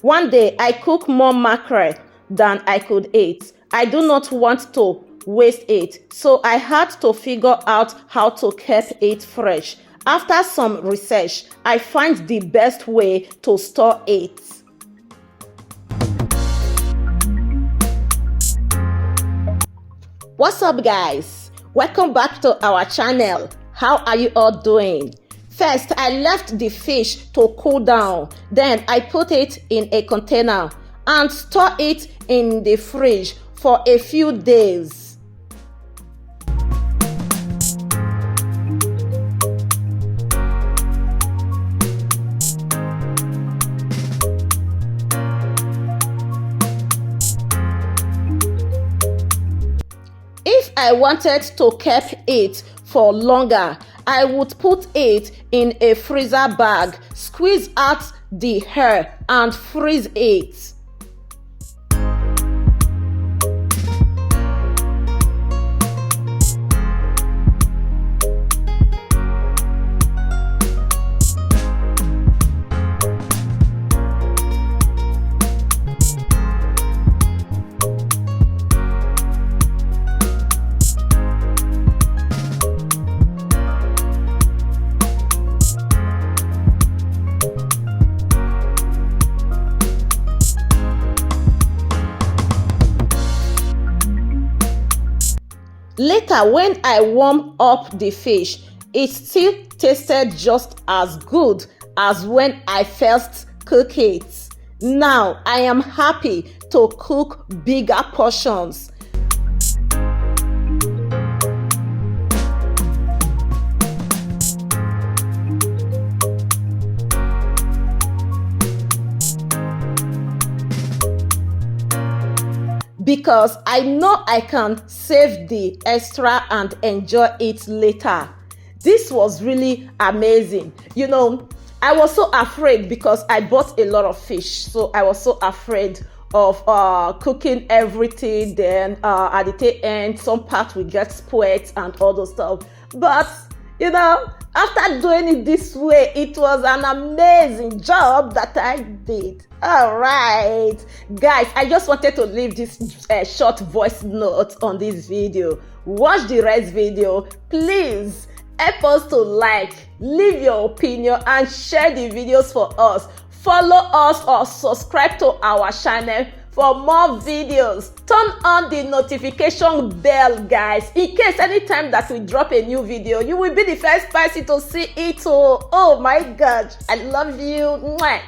One day, I cooked more mackerel than I could eat. I do not want to waste it, so I had to figure out how to keep it fresh. After some research, I find the best way to store it. What's up, guys? Welcome back to our channel. How are you all doing? First, I left the fish to cool down. Then I put it in a container and store it in the fridge for a few days. If I wanted to keep it for longer, I would put it in a freezer bag, squeeze out the air, and freeze it. Later, when I warmed up the fish, it still tasted just as good as when I first cooked it. Now, I am happy to cook bigger portions. Because I know I can save the extra and enjoy it later. This was really amazing. You know, I was so afraid because I bought a lot of fish. So I was so afraid of cooking everything. Then at the tail end, some part will get spoiled and all those stuff. But, you know, after doing it this way, it was an amazing job that I did. All right, guys, I just wanted to leave this short voice note on this video. Watch the rest video. Please help us to like, leave your opinion, and share the videos for us. Follow us or subscribe to our channel for more videos. Turn on the notification bell, guys, in case anytime that we drop a new video, you will be the first person to see it. Oh my gosh, I love you. Mwah.